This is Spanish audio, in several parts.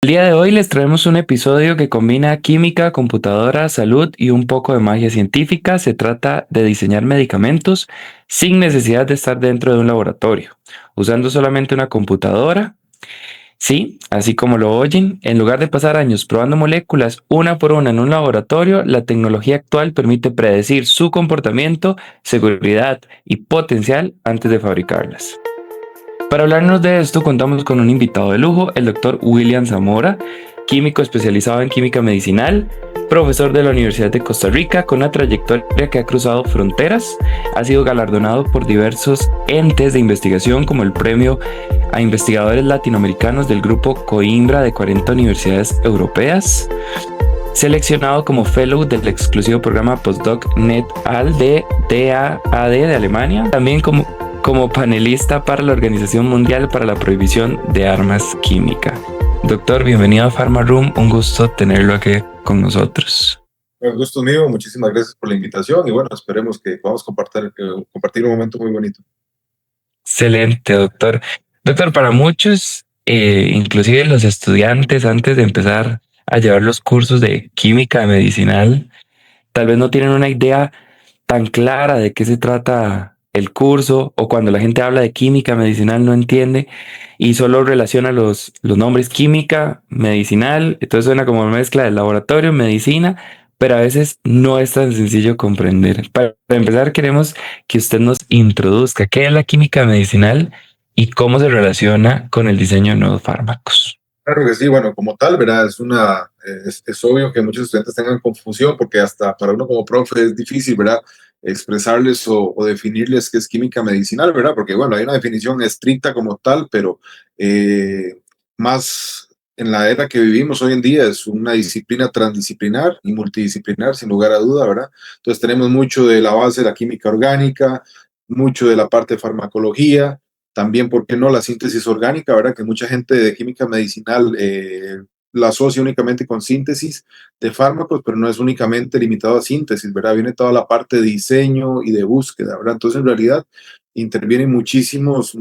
El día de hoy les traemos un episodio que combina química, computadora, salud y un poco de magia científica. Se trata de diseñar medicamentos sin necesidad de estar dentro de un laboratorio, usando solamente una computadora. Sí, así como lo oyen, en lugar de pasar años probando moléculas una por una en un laboratorio, la tecnología actual permite predecir su comportamiento, seguridad y potencial antes de fabricarlas. Para hablarnos de esto, contamos con un invitado de lujo, el doctor William Zamora, químico especializado en química medicinal, profesor de la Universidad de Costa Rica, con una trayectoria que ha cruzado fronteras. Ha sido galardonado por diversos entes de investigación, como el Premio a Investigadores Latinoamericanos del Grupo Coimbra de 40 universidades europeas. Seleccionado como fellow del exclusivo programa Postdoc NET-AL de DAAD de Alemania. También como panelista para la Organización Mundial para la Prohibición de Armas Químicas. Doctor, bienvenido a Pharma Room. Un gusto tenerlo aquí con nosotros. El gusto es mío, muchísimas gracias por la invitación y bueno, esperemos que podamos compartir un momento muy bonito. Excelente, doctor. Doctor, para muchos, inclusive los estudiantes, antes de empezar a llevar los cursos de química medicinal, tal vez no tienen una idea tan clara de qué se trata el curso, o cuando la gente habla de química medicinal no entiende y solo relaciona los nombres química, medicinal. Entonces suena como una mezcla de laboratorio, medicina, pero a veces no es tan sencillo comprender. Para empezar, queremos que usted nos introduzca qué es la química medicinal y cómo se relaciona con el diseño de nuevos fármacos. Claro que sí, bueno, como tal, ¿verdad? Es obvio que muchos estudiantes tengan confusión porque hasta para uno como profe es difícil, ¿verdad? Expresarles o definirles qué es química medicinal, ¿verdad? Porque, bueno, hay una definición estricta como tal, pero más en la era que vivimos hoy en día es una disciplina transdisciplinar y multidisciplinar, sin lugar a duda, ¿verdad? Entonces tenemos mucho de la base de la química orgánica, mucho de la parte de farmacología, también, ¿por qué no?, la síntesis orgánica, ¿verdad? Que mucha gente de química medicinal la asocia únicamente con síntesis de fármacos, pero no es únicamente limitado a síntesis, ¿verdad? Viene toda la parte de diseño y de búsqueda, ¿verdad? Entonces, en realidad, intervienen muchísimos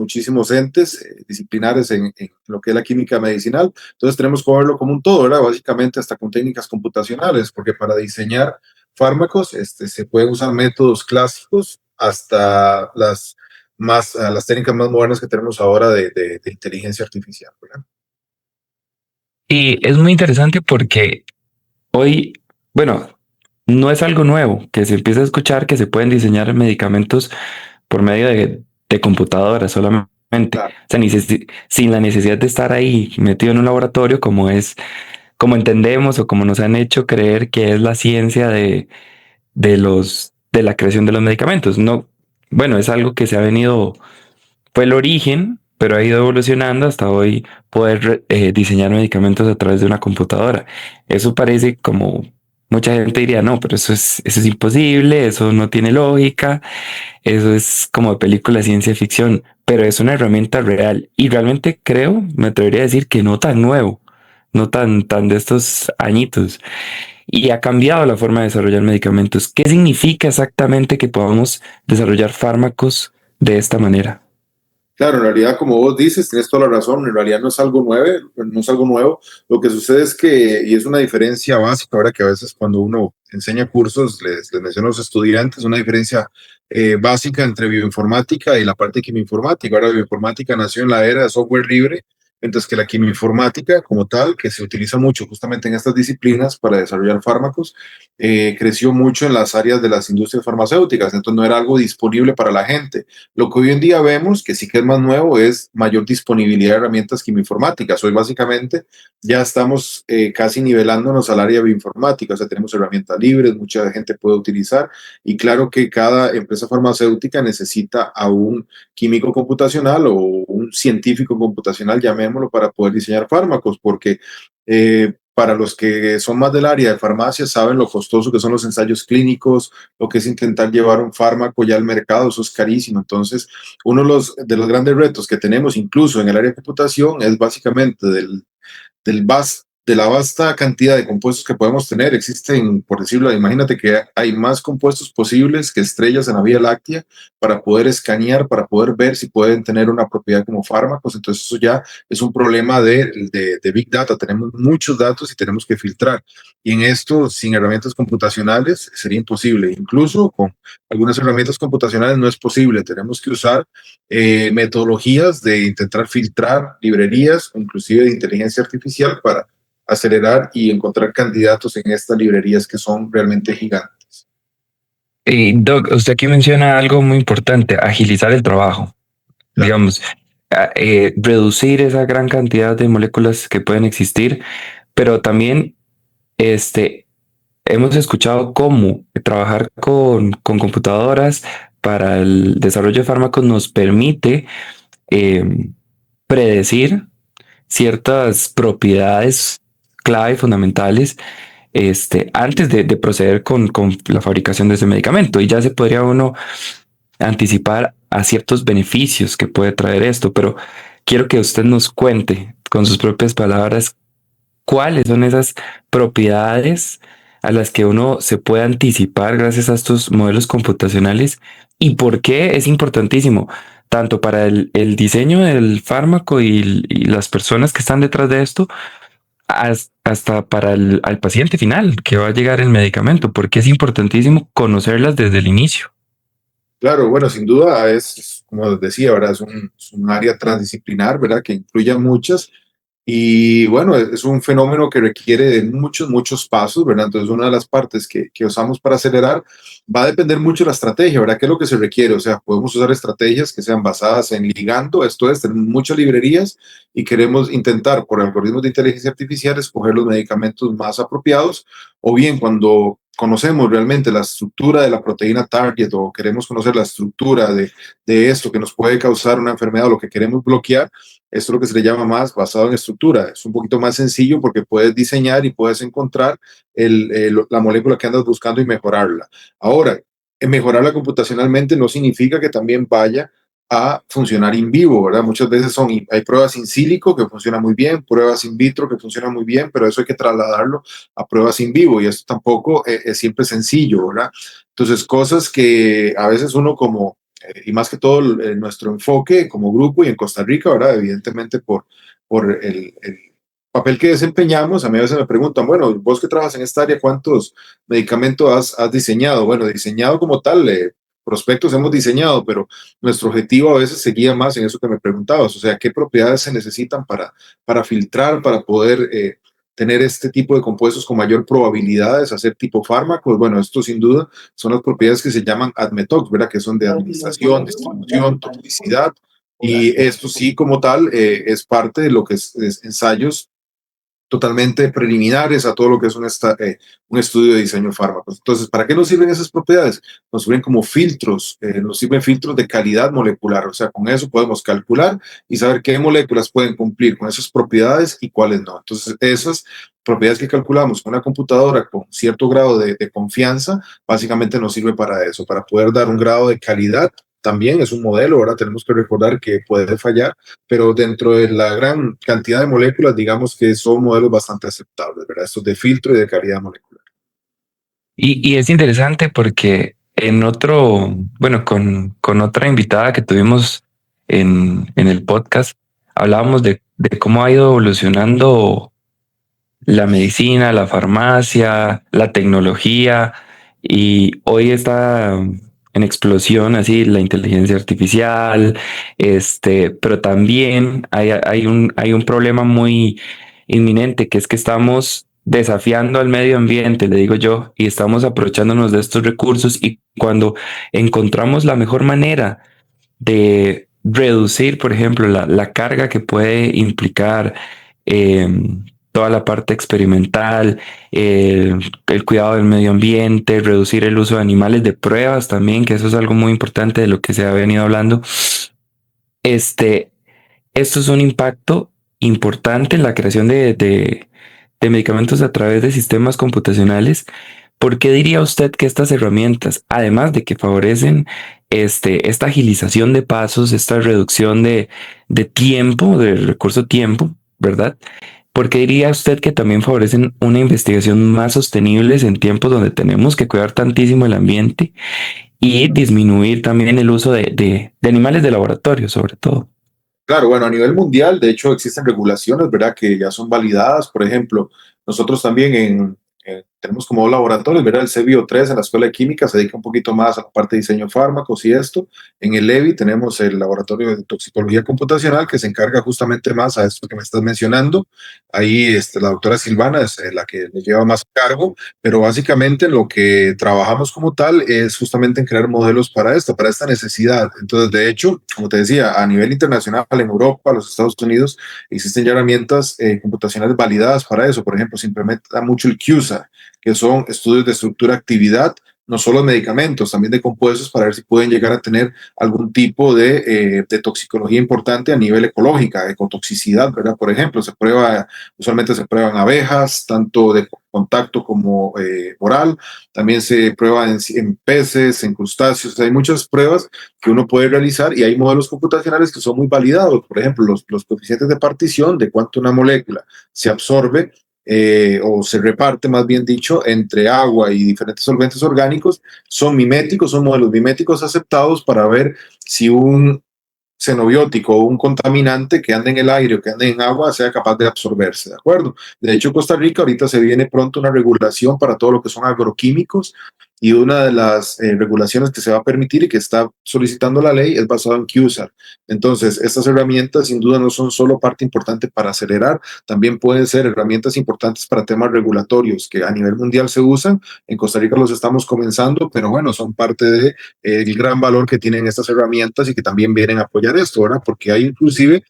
entes disciplinares en lo que es la química medicinal. Entonces, tenemos que verlo como un todo, ¿verdad? Básicamente, hasta con técnicas computacionales, porque para diseñar fármacos se pueden usar métodos clásicos hasta las técnicas más modernas que tenemos ahora de inteligencia artificial, ¿verdad? Y es muy interesante porque hoy, bueno, no es algo nuevo que se empieza a escuchar que se pueden diseñar medicamentos por medio de computadoras solamente. O Claro. sea, sin la necesidad de estar ahí metido en un laboratorio como entendemos o como nos han hecho creer que es la ciencia de la creación de los medicamentos. No, bueno, es algo que se ha venido, fue el origen, pero ha ido evolucionando hasta hoy poder diseñar medicamentos a través de una computadora. Eso parece como mucha gente diría, no, pero eso es imposible, eso no tiene lógica, eso es como de película de ciencia ficción, pero es una herramienta real y realmente creo, me atrevería a decir que no tan nuevo, no tan de estos añitos y ha cambiado la forma de desarrollar medicamentos. ¿Qué significa exactamente que podamos desarrollar fármacos de esta manera? Claro, en realidad, como vos dices, tienes toda la razón, en realidad no es algo nuevo, no es algo nuevo. Lo que sucede es que, y es una diferencia básica, ahora que a veces cuando uno enseña cursos, les menciono a los estudiantes, una diferencia básica entre bioinformática y la parte de quimioinformática. Ahora, bioinformática nació en la era de software libre, mientras que la quimioinformática, como tal, que se utiliza mucho justamente en estas disciplinas para desarrollar fármacos, creció mucho en las áreas de las industrias farmacéuticas, entonces no era algo disponible para la gente. Lo que hoy en día vemos, que sí que es más nuevo, es mayor disponibilidad de herramientas quimioinformáticas. Hoy básicamente ya estamos casi nivelándonos al área bioinformática, o sea, tenemos herramientas libres, mucha gente puede utilizar y claro que cada empresa farmacéutica necesita a un químico computacional o un científico computacional, llamémoslo, para poder diseñar fármacos, porque para los que son más del área de farmacia saben lo costoso que son los ensayos clínicos, lo que es intentar llevar un fármaco ya al mercado, eso es carísimo. Entonces, uno de los grandes retos que tenemos incluso en el área de computación es básicamente del de la vasta cantidad de compuestos que podemos tener, existen, por decirlo, imagínate que hay más compuestos posibles que estrellas en la Vía Láctea para poder escanear, para poder ver si pueden tener una propiedad como fármacos. Entonces eso ya es un problema de Big Data. Tenemos muchos datos y tenemos que filtrar. Y en esto, sin herramientas computacionales, sería imposible. Incluso con algunas herramientas computacionales no es posible. Tenemos que usar metodologías de intentar filtrar librerías, inclusive de inteligencia artificial, para acelerar y encontrar candidatos en estas librerías que son realmente gigantes. Y Doc, usted aquí menciona algo muy importante, agilizar el trabajo, Claro. digamos, reducir esa gran cantidad de moléculas que pueden existir, pero también este, hemos escuchado cómo trabajar con computadoras para el desarrollo de fármacos nos permite eh, predecir ciertas propiedades clave fundamentales antes de proceder con la fabricación de ese medicamento. Y ya se podría uno anticipar a ciertos beneficios que puede traer esto, pero quiero que usted nos cuente con sus propias palabras cuáles son esas propiedades a las que uno se puede anticipar gracias a estos modelos computacionales y por qué es importantísimo, tanto para el diseño del fármaco y las personas que están detrás de esto, hasta para al paciente final que va a llegar el medicamento, porque es importantísimo conocerlas desde el inicio. Claro, bueno, sin duda como decía, ¿verdad? Es un área transdisciplinar, ¿verdad? Que incluye a muchas. Y bueno, es un fenómeno que requiere de muchos, muchos pasos, ¿verdad? Entonces, una de las partes que usamos para acelerar va a depender mucho de la estrategia, ¿verdad? ¿Qué es lo que se requiere? O sea, podemos usar estrategias que sean basadas en ligando, esto es, tenemos muchas librerías y queremos intentar por algoritmos de inteligencia artificial escoger los medicamentos más apropiados, o bien cuando conocemos realmente la estructura de la proteína target o queremos conocer la estructura de esto que nos puede causar una enfermedad o lo que queremos bloquear, esto es lo que se le llama más basado en estructura. Es un poquito más sencillo porque puedes diseñar y puedes encontrar la molécula que andas buscando y mejorarla. Ahora, mejorarla computacionalmente no significa que también vaya a funcionar in vivo, ¿verdad? Muchas veces hay pruebas in silico que funcionan muy bien, pruebas in vitro que funcionan muy bien, pero eso hay que trasladarlo a pruebas in vivo y esto tampoco es siempre sencillo, ¿verdad? Entonces, cosas que a veces uno como y más que todo nuestro enfoque como grupo y en Costa Rica, ¿verdad? Evidentemente por el papel que desempeñamos, a mí a veces me preguntan, bueno, vos que trabajas en esta área, ¿cuántos medicamentos has diseñado? Bueno, diseñado como tal, prospectos hemos diseñado, pero nuestro objetivo a veces se guía más en eso que me preguntabas, o sea, qué propiedades se necesitan para filtrar, para poder tener este tipo de compuestos con mayor probabilidad de hacer tipo fármacos. Bueno, esto sin duda son las propiedades que se llaman ADMETOX, ¿verdad? Que son de administración, distribución, toxicidad. Y esto sí, como tal, es parte de lo que es ensayos totalmente preliminares a todo lo que es un estudio de diseño de fármacos. Entonces, ¿para qué nos sirven esas propiedades? Nos sirven como filtros, nos sirven filtros de calidad molecular, o sea, con eso podemos calcular y saber qué moléculas pueden cumplir con esas propiedades y cuáles no. Entonces, esas propiedades que calculamos con una computadora con cierto grado de confianza, básicamente nos sirve para eso, para poder dar un grado de calidad. También es un modelo, ahora tenemos que recordar que puede fallar, pero dentro de la gran cantidad de moléculas, digamos que son modelos bastante aceptables, ¿verdad? Estos de filtro y de calidad molecular. Y es interesante porque en otro, bueno, con otra invitada que tuvimos en el podcast, hablábamos de cómo ha ido evolucionando la medicina, la farmacia, la tecnología, y hoy está en explosión así la inteligencia artificial, pero también hay un problema muy inminente, que es que estamos desafiando al medio ambiente, le digo yo, y estamos aprovechándonos de estos recursos, y cuando encontramos la mejor manera de reducir, por ejemplo, la carga que puede implicar eh, toda la parte experimental, el cuidado del medio ambiente, reducir el uso de animales de pruebas también, que eso es algo muy importante de lo que se ha venido hablando. Este, Esto es un impacto importante en la creación de medicamentos a través de sistemas computacionales. ¿Por qué diría usted que estas herramientas, además de que favorecen esta agilización de pasos, esta reducción de tiempo, del recurso tiempo, ¿verdad? ¿Por qué diría usted que también favorecen una investigación más sostenible en tiempos donde tenemos que cuidar tantísimo el ambiente y disminuir también el uso de animales de laboratorio, sobre todo? Claro, bueno, a nivel mundial, de hecho, existen regulaciones, ¿verdad?, que ya son validadas. Por ejemplo, nosotros también tenemos como laboratorios, ¿verdad? El CBio3 en la Escuela de Química se dedica un poquito más a la parte de diseño de fármacos y esto. En el LEVI tenemos el Laboratorio de Toxicología Computacional que se encarga justamente más a esto que me estás mencionando. Ahí la doctora Silvana es la que le lleva más cargo, pero básicamente lo que trabajamos como tal es justamente en crear modelos para esta necesidad. Entonces, de hecho, como te decía, a nivel internacional, en Europa, los Estados Unidos, existen ya herramientas computacionales validadas para eso. Por ejemplo, se implementa mucho el QSAR, que son estudios de estructura-actividad, no solo de medicamentos, también de compuestos, para ver si pueden llegar a tener algún tipo de toxicología importante a nivel ecológica, ecotoxicidad, ¿verdad? Por ejemplo, usualmente se prueban abejas, tanto de contacto como oral, también se prueba en peces, en crustáceos, hay muchas pruebas que uno puede realizar y hay modelos computacionales que son muy validados. Por ejemplo, los coeficientes de partición de cuánto una molécula se absorbe o se reparte, más bien dicho, entre agua y diferentes solventes orgánicos, son miméticos, son modelos miméticos aceptados para ver si un xenobiótico o un contaminante que ande en el aire o que ande en agua sea capaz de absorberse, ¿de acuerdo? De hecho, Costa Rica ahorita se viene pronto una regulación para todo lo que son agroquímicos y una de las regulaciones que se va a permitir y que está solicitando la ley es basada en QSAR. Entonces, estas herramientas sin duda no son solo parte importante para acelerar, también pueden ser herramientas importantes para temas regulatorios que a nivel mundial se usan. En Costa Rica los estamos comenzando, pero bueno, son parte de el gran valor que tienen estas herramientas y que también vienen a apoyar esto, ¿verdad? Porque hay inclusive,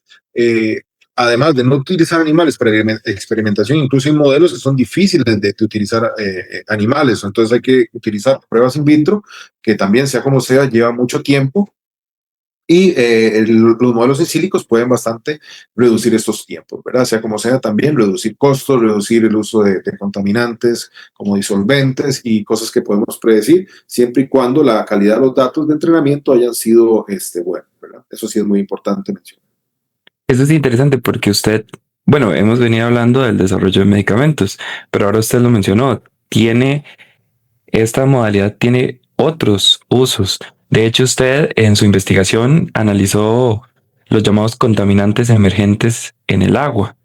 además de no utilizar animales para experimentación, incluso hay modelos que son difíciles de utilizar animales, entonces hay que utilizar pruebas in vitro, que también sea como sea, lleva mucho tiempo y los modelos en sílicos pueden bastante reducir estos tiempos, ¿verdad? Sea como sea, también reducir costos, reducir el uso de contaminantes como disolventes y cosas que podemos predecir, siempre y cuando la calidad de los datos de entrenamiento hayan sido buenos, ¿verdad? Eso sí es muy importante mencionar. Eso es interesante porque usted, bueno, hemos venido hablando del desarrollo de medicamentos, pero ahora usted lo mencionó, tiene esta modalidad tiene otros usos. De hecho, usted en su investigación analizó los llamados contaminantes emergentes en el agua,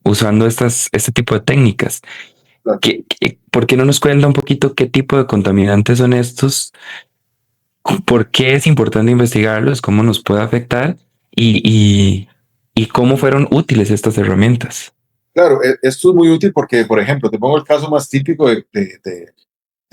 usando este tipo de técnicas. ¿Por qué no nos cuenta un poquito qué tipo de contaminantes son estos? ¿Por qué es importante investigarlos? ¿Cómo nos puede afectar? Y cómo fueron útiles estas herramientas. Claro, esto es muy útil porque, por ejemplo, te pongo el caso más típico de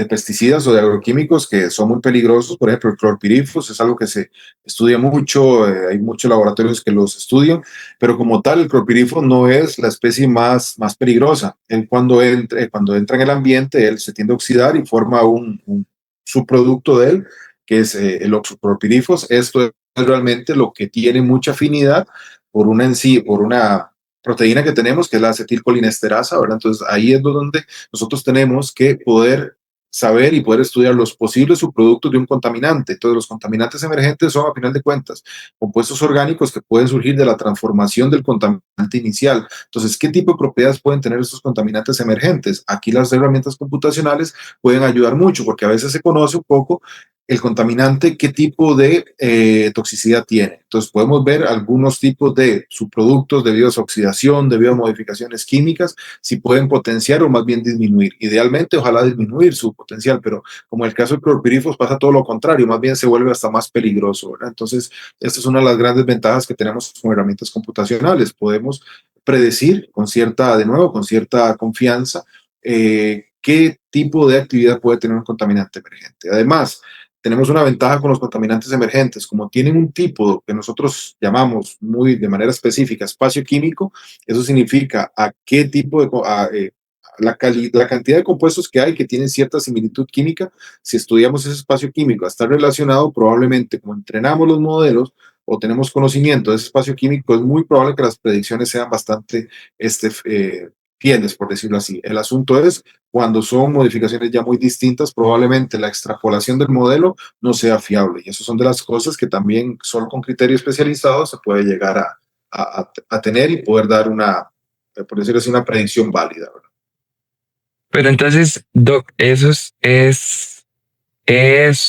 pesticidas o de agroquímicos que son muy peligrosos. Por ejemplo, el clorpirifos es algo que se estudia mucho, hay muchos laboratorios que los estudian, pero como tal, el clorpirifos no es la especie más peligrosa. Él cuando entra en el ambiente, él se tiende a oxidar y forma un subproducto de él, que es el oxoclorpirifos. Esto es realmente lo que tiene mucha afinidad por una proteína que tenemos, que es la acetilcolinesterasa, ¿verdad? Entonces ahí es donde nosotros tenemos que poder saber y poder estudiar los posibles subproductos de un contaminante. Entonces, los contaminantes emergentes son, a final de cuentas, compuestos orgánicos que pueden surgir de la transformación del contaminante inicial. Entonces, ¿qué tipo de propiedades pueden tener estos contaminantes emergentes? Aquí las herramientas computacionales pueden ayudar mucho porque a veces se conoce un poco el contaminante, qué tipo de toxicidad tiene. Entonces podemos ver algunos tipos de subproductos debido a su oxidación, debido a modificaciones químicas, si pueden potenciar o más bien disminuir. Idealmente, ojalá disminuir su potencial, pero como en el caso del clorpirifos pasa todo lo contrario, más bien se vuelve hasta más peligroso, ¿verdad? Entonces, esta es una de las grandes ventajas que tenemos con herramientas computacionales. Podemos predecir con cierta, de nuevo, con cierta confianza, qué tipo de actividad puede tener un contaminante emergente. Además, tenemos una ventaja con los contaminantes emergentes, como tienen un tipo que nosotros llamamos muy de manera específica espacio químico, eso significa a qué tipo la cantidad de compuestos que hay que tienen cierta similitud química. Si estudiamos ese espacio químico, está relacionado, probablemente como entrenamos los modelos o tenemos conocimiento de ese espacio químico, es muy probable que las predicciones sean bastante fieles, por decirlo así. El asunto es cuando son modificaciones ya muy distintas, probablemente la extrapolación del modelo no sea fiable. Y eso son de las cosas que también solo con criterios especializados se puede llegar a tener y poder dar por decirlo así, una predicción válida, ¿verdad? Pero entonces, Doc, es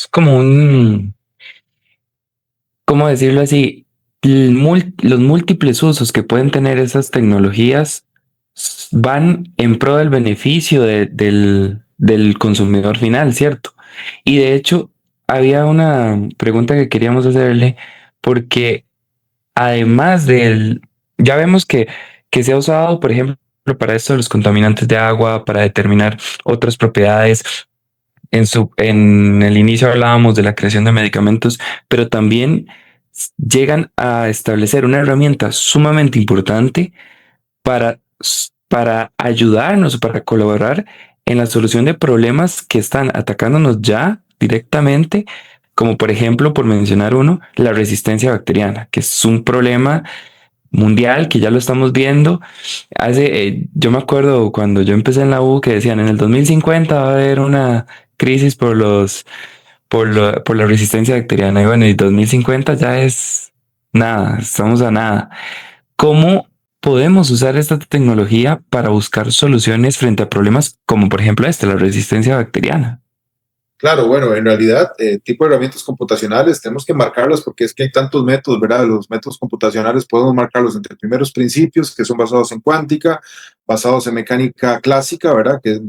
como ¿cómo decirlo así? Los múltiples usos que pueden tener esas tecnologías van en pro del beneficio del consumidor final, ¿cierto? Y de hecho, había una pregunta que queríamos hacerle, porque además ya vemos que se ha usado, por ejemplo, para esto de los contaminantes de agua, para determinar otras propiedades. En el inicio hablábamos de la creación de medicamentos, pero también llegan a establecer una herramienta sumamente importante para, para ayudarnos, para colaborar en la solución de problemas que están atacándonos ya directamente, como por ejemplo, por mencionar uno, la resistencia bacteriana, que es un problema mundial que ya lo estamos viendo. Yo me acuerdo cuando yo empecé en la U que decían en el 2050 va a haber una crisis por la resistencia bacteriana. Y bueno, y 2050 ya es nada, estamos a nada. ¿Cómo podemos usar esta tecnología para buscar soluciones frente a problemas como por ejemplo la resistencia bacteriana? Claro, bueno, en realidad, tipo de herramientas computacionales tenemos que marcarlas porque es que hay tantos métodos, ¿verdad? Los métodos computacionales podemos marcarlos entre primeros principios, que son basados en cuántica, basados en mecánica clásica, ¿verdad? Que es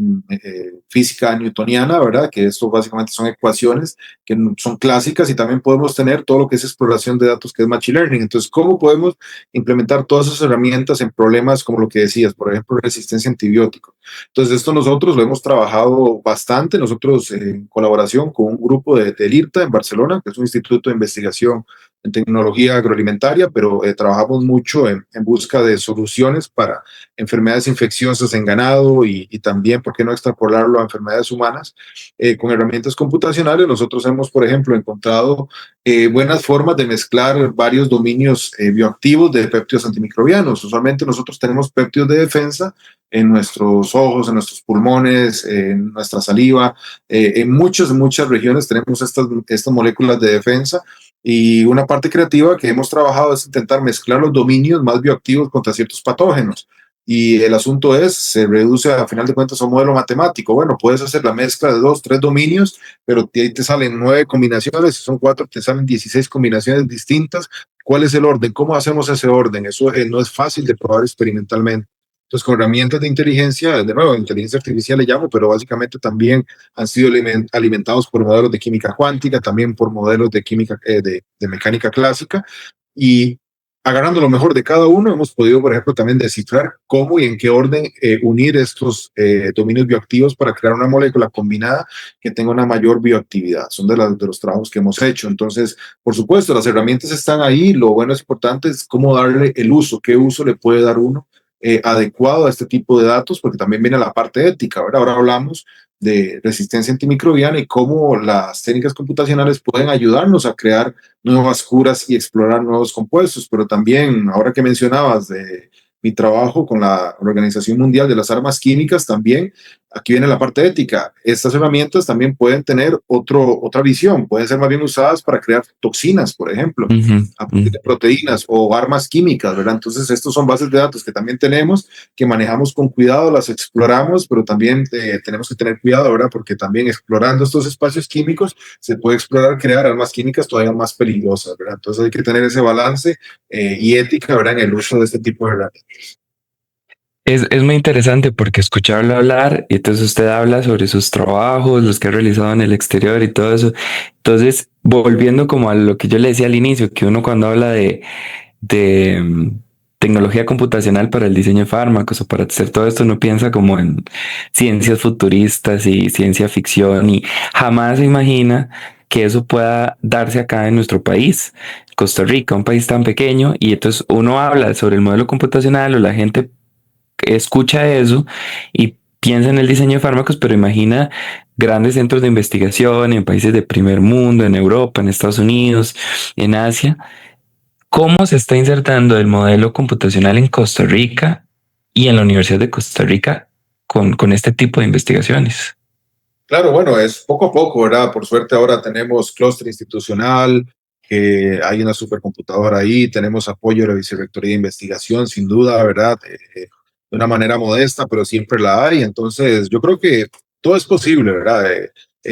física newtoniana, ¿verdad? Que esto básicamente son ecuaciones que son clásicas, y también podemos tener todo lo que es exploración de datos, que es machine learning. Entonces, ¿cómo podemos implementar todas esas herramientas en problemas como lo que decías, por ejemplo, resistencia a antibióticos? Entonces, esto nosotros lo hemos trabajado bastante, nosotros en colaboración con un grupo del IRTA en Barcelona, que es un instituto de investigación en tecnología agroalimentaria, pero trabajamos mucho en busca de soluciones para enfermedades infecciosas en ganado, y también, ¿por qué no extrapolarlo a enfermedades humanas? Con herramientas computacionales, nosotros hemos, por ejemplo, encontrado buenas formas de mezclar varios dominios bioactivos de péptidos antimicrobianos. Usualmente nosotros tenemos péptidos de defensa en nuestros ojos, en nuestros pulmones, en nuestra saliva. En muchas regiones tenemos estas moléculas de defensa, y una parte creativa que hemos trabajado es intentar mezclar los dominios más bioactivos contra ciertos patógenos. Y el asunto se reduce a final de cuentas a un modelo matemático. Bueno, puedes hacer la mezcla de 2, 3 dominios, pero ahí te salen 9 combinaciones, si son 4, te salen 16 combinaciones distintas. ¿Cuál es el orden? ¿Cómo hacemos ese orden? Eso no es fácil de probar experimentalmente. Entonces, con herramientas de inteligencia, de nuevo, inteligencia artificial le llamo, pero básicamente también han sido alimentados por modelos de química cuántica, también por modelos de química, de mecánica clásica, y agarrando lo mejor de cada uno, hemos podido, por ejemplo, también descifrar cómo y en qué orden unir estos dominios bioactivos para crear una molécula combinada que tenga una mayor bioactividad. Son de los trabajos que hemos hecho. Entonces, por supuesto, las herramientas están ahí. Lo bueno, es importante, es cómo darle el uso, qué uso le puede dar uno adecuado a este tipo de datos, porque también viene la parte ética, ¿verdad? Ahora hablamos de resistencia antimicrobiana y cómo las técnicas computacionales pueden ayudarnos a crear nuevas curas y explorar nuevos compuestos, pero también, ahora que mencionabas de mi trabajo con la Organización Mundial de las Armas Químicas, también aquí viene la parte ética. Estas herramientas también pueden tener otra visión, pueden ser más bien usadas para crear toxinas, por ejemplo, Ujú, a ujú. partir de proteínas o armas químicas, ¿verdad? Entonces, estos son bases de datos que también tenemos, que manejamos con cuidado, las exploramos, pero también tenemos que tener cuidado, ¿verdad? Porque también explorando estos espacios químicos se puede explorar, crear armas químicas todavía más peligrosas, ¿verdad? Entonces hay que tener ese balance y ética, ¿verdad? En el uso de este tipo de herramientas. Es muy interesante porque escucharlo hablar y entonces usted habla sobre sus trabajos, los que ha realizado en el exterior y todo eso. Entonces, volviendo como a lo que yo le decía al inicio, que uno cuando habla de tecnología computacional para el diseño de fármacos o para hacer todo esto, no piensa como en ciencias futuristas y ciencia ficción, y jamás se imagina que eso pueda darse acá en nuestro país, Costa Rica, un país tan pequeño, y entonces uno habla sobre el modelo computacional o la gente escucha eso y piensa en el diseño de fármacos, pero imagina grandes centros de investigación en países de primer mundo, en Europa, en Estados Unidos, en Asia. ¿Cómo se está insertando el modelo computacional en Costa Rica y en la Universidad de Costa Rica con este tipo de investigaciones? Claro, bueno, es poco a poco, ¿verdad? Por suerte ahora tenemos clúster institucional, que hay una supercomputadora ahí, tenemos apoyo de la Vicerrectoría de Investigación, sin duda, ¿verdad? de una manera modesta, pero siempre la hay. Entonces, yo creo que todo es posible, ¿verdad?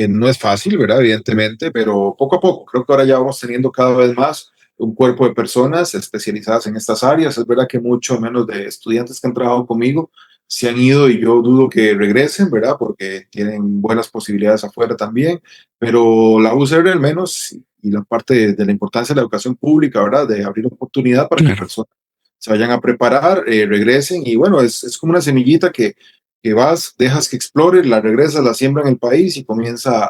No es fácil, ¿verdad? Evidentemente, pero poco a poco, creo que ahora ya vamos teniendo cada vez más un cuerpo de personas especializadas en estas áreas. Es verdad que mucho menos de estudiantes que han trabajado conmigo se han ido y yo dudo que regresen, ¿verdad? Porque tienen buenas posibilidades afuera también, pero la UCR al menos y la parte de la importancia de la educación pública, ¿verdad? De abrir oportunidad para que Claro. personas se vayan a preparar, regresen y bueno, es como una semillita que vas, dejas que explore, la regresas, la siembra en el país y comienza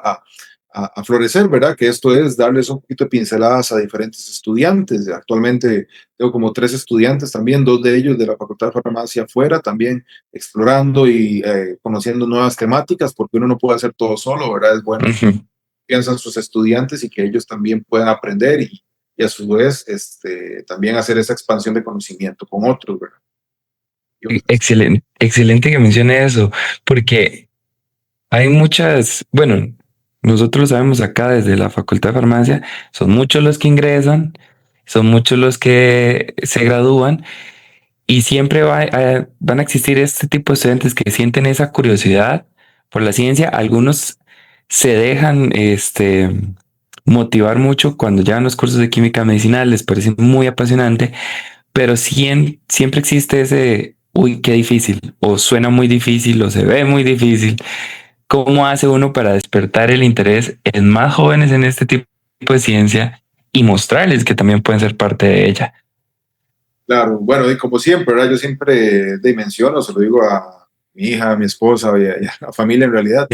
a florecer, ¿verdad? Que esto es darles un poquito de pinceladas a diferentes estudiantes. Actualmente tengo como 3 estudiantes también, 2 de ellos de la Facultad de Farmacia afuera, también explorando y conociendo nuevas temáticas, porque uno no puede hacer todo solo, ¿verdad? Es bueno que Ujú. piensan sus estudiantes y que ellos también puedan aprender y a su vez también hacer esa expansión de conocimiento con otros, ¿verdad? Y otras. Excelente, excelente que mencione eso, porque hay muchas, bueno, nosotros lo sabemos acá desde la Facultad de Farmacia, son muchos los que ingresan, son muchos los que se gradúan y siempre van a existir este tipo de estudiantes que sienten esa curiosidad por la ciencia. Algunos se dejan motivar mucho cuando llevan los cursos de química medicinal, les parece muy apasionante, pero siempre existe ese, uy, qué difícil, o suena muy difícil, o se ve muy difícil. ¿Cómo hace uno para despertar el interés en más jóvenes en este tipo de ciencia y mostrarles que también pueden ser parte de ella? Claro, bueno, y como siempre, ¿verdad? Yo siempre menciono, se lo digo a mi hija, a mi esposa y a la familia en realidad,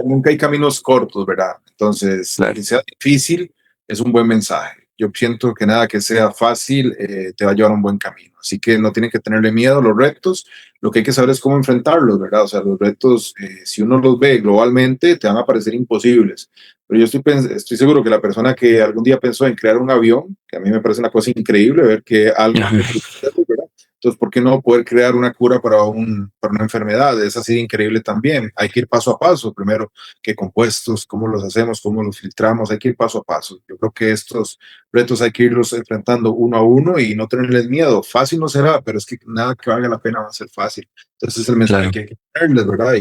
nunca hay caminos cortos, ¿verdad? Entonces, Claro, que sea difícil es un buen mensaje. Yo siento que nada que sea fácil te va a llevar a un buen camino. Así que no tienen que tenerle miedo a los retos. Lo que hay que saber es cómo enfrentarlos, ¿verdad? O sea, los retos, si uno los ve globalmente, te van a parecer imposibles. Pero yo estoy seguro que la persona que algún día pensó en crear un avión, que a mí me parece una cosa increíble ver que algo que tú, ¿verdad? Entonces, ¿por qué no poder crear una cura para una enfermedad? Es así de increíble también. Hay que ir paso a paso. Primero, qué compuestos, cómo los hacemos, cómo los filtramos. Hay que ir paso a paso. Yo creo que estos retos hay que irlos enfrentando uno a uno y no tenerles miedo. Fácil no será, pero es que nada que valga la pena va a ser fácil. Entonces, es el mensaje claro. que hay que tenerles, ¿verdad?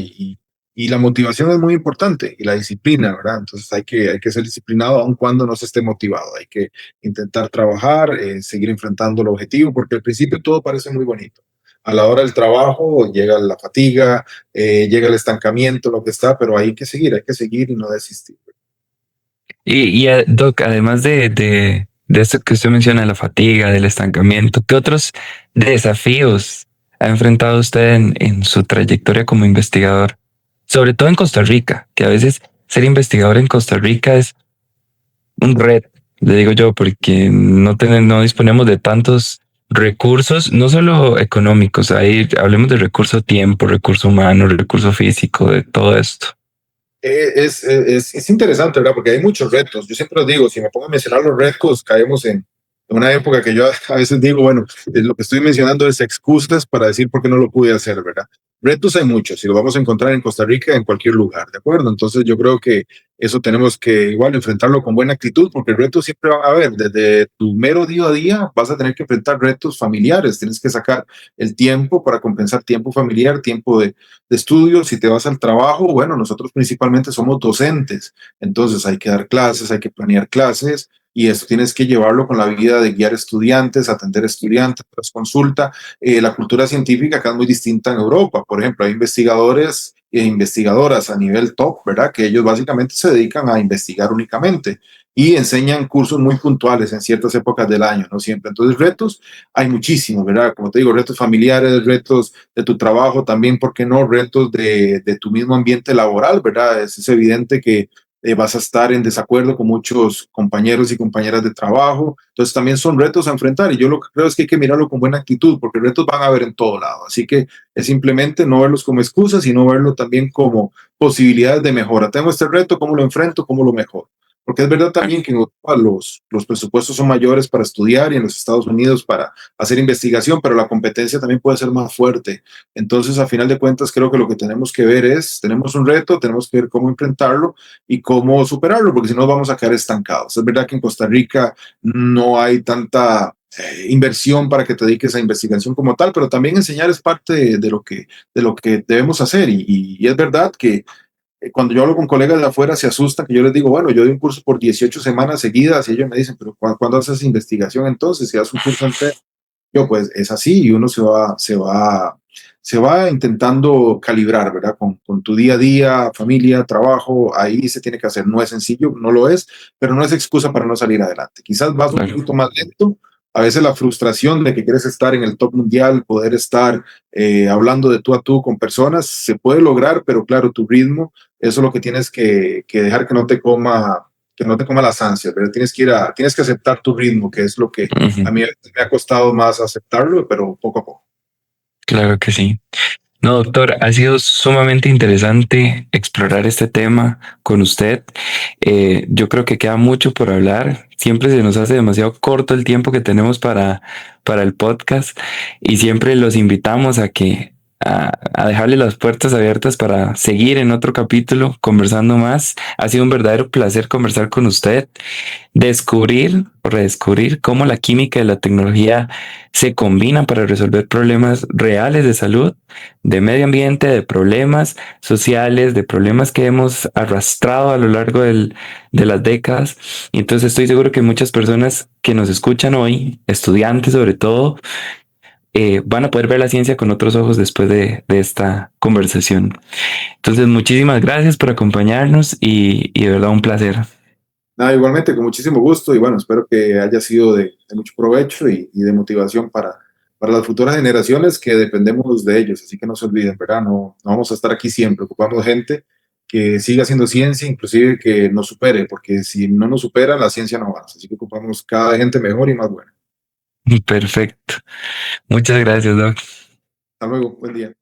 Y la motivación es muy importante y la disciplina, ¿verdad? Entonces hay que ser disciplinado aun cuando no se esté motivado. Hay que intentar trabajar, seguir enfrentando el objetivo, porque al principio todo parece muy bonito. A la hora del trabajo llega la fatiga, llega el estancamiento, lo que está, pero hay que seguir y no desistir. Doc, además de esto que usted menciona, la fatiga, del estancamiento, ¿qué otros desafíos ha enfrentado usted en su trayectoria como investigador? Sobre todo en Costa Rica, que a veces ser investigador en Costa Rica es un reto, le digo yo, porque no disponemos de tantos recursos, no solo económicos, ahí hablemos de recurso tiempo, recurso humano, recurso físico, de todo esto. Es interesante, ¿verdad? Porque hay muchos retos. Yo siempre lo digo, si me pongo a mencionar los retos, caemos en una época que yo a veces digo, bueno, lo que estoy mencionando es excusas para decir por qué no lo pude hacer, ¿verdad? Retos hay muchos y lo vamos a encontrar en Costa Rica, en cualquier lugar, ¿de acuerdo? Entonces yo creo que eso tenemos que igual enfrentarlo con buena actitud, porque retos siempre van a haber. Desde tu mero día a día vas a tener que enfrentar retos familiares, tienes que sacar el tiempo para compensar tiempo familiar, tiempo de estudio. Si te vas al trabajo, bueno, nosotros principalmente somos docentes, entonces hay que dar clases, hay que planear clases y eso tienes que llevarlo con la vida de guiar estudiantes, atender estudiantes, tras consulta. La cultura científica acá es muy distinta en Europa. Por ejemplo, hay investigadores e investigadoras a nivel top, ¿verdad? Que ellos básicamente se dedican a investigar únicamente y enseñan cursos muy puntuales en ciertas épocas del año, no siempre. Entonces, retos hay muchísimos, ¿verdad? Como te digo, retos familiares, retos de tu trabajo, también, ¿por qué no? Retos de tu mismo ambiente laboral, ¿verdad? Es evidente que vas a estar en desacuerdo con muchos compañeros y compañeras de trabajo. Entonces también son retos a enfrentar y yo lo que creo es que hay que mirarlo con buena actitud porque retos van a haber en todo lado. Así que es simplemente no verlos como excusas, sino verlo también como posibilidades de mejora. Tengo este reto, ¿cómo lo enfrento? ¿Cómo lo mejoro? Porque es verdad también que en Europa los presupuestos son mayores para estudiar y en los Estados Unidos para hacer investigación, pero la competencia también puede ser más fuerte. Entonces, a final de cuentas, creo que lo que tenemos que ver es, tenemos un reto, tenemos que ver cómo enfrentarlo y cómo superarlo, porque si no vamos a quedar estancados. Es verdad que en Costa Rica no hay tanta inversión para que te dediques a investigación como tal, pero también enseñar es parte de lo que debemos hacer. Y es verdad que cuando yo hablo con colegas de afuera se asustan que yo les digo, bueno, yo doy un curso por 18 semanas seguidas y ellos me dicen, pero ¿cuándo haces investigación entonces? Si das un curso entero. Yo, pues es así y uno se va intentando calibrar, ¿verdad? Con tu día a día, familia, trabajo, ahí se tiene que hacer. No es sencillo, no lo es, pero no es excusa para no salir adelante. Quizás vas un Claro. poquito más lento, a veces la frustración de que quieres estar en el top mundial, poder estar hablando de tú a tú con personas, se puede lograr, pero claro, tu ritmo, eso es lo que tienes que dejar que no te coma las ansias, ¿verdad? Tienes que aceptar tu ritmo, que es lo que Ujú. a mí me ha costado más aceptarlo, pero poco a poco. Claro que sí. No, doctor, ha sido sumamente interesante explorar este tema con usted. Yo creo que queda mucho por hablar. Siempre se nos hace demasiado corto el tiempo que tenemos para el podcast y siempre los invitamos a dejarle las puertas abiertas para seguir en otro capítulo conversando más. Ha sido un verdadero placer conversar con usted, descubrir o redescubrir cómo la química y la tecnología se combinan para resolver problemas reales de salud, de medio ambiente, de problemas sociales, de problemas que hemos arrastrado a lo largo de las décadas. Y entonces estoy seguro que muchas personas que nos escuchan hoy, estudiantes sobre todo, van a poder ver la ciencia con otros ojos después de esta conversación. Entonces, muchísimas gracias por acompañarnos y de verdad un placer. Nada, igualmente, con muchísimo gusto y bueno, espero que haya sido de mucho provecho y de motivación para las futuras generaciones que dependemos de ellos. Así que no se olviden, ¿verdad? No, no vamos a estar aquí siempre. Ocupamos gente que siga haciendo ciencia, inclusive que nos supere, porque si no nos supera, la ciencia no avanza. Así que ocupamos cada gente mejor y más buena. Perfecto. Muchas gracias, Doc. Hasta luego, buen día.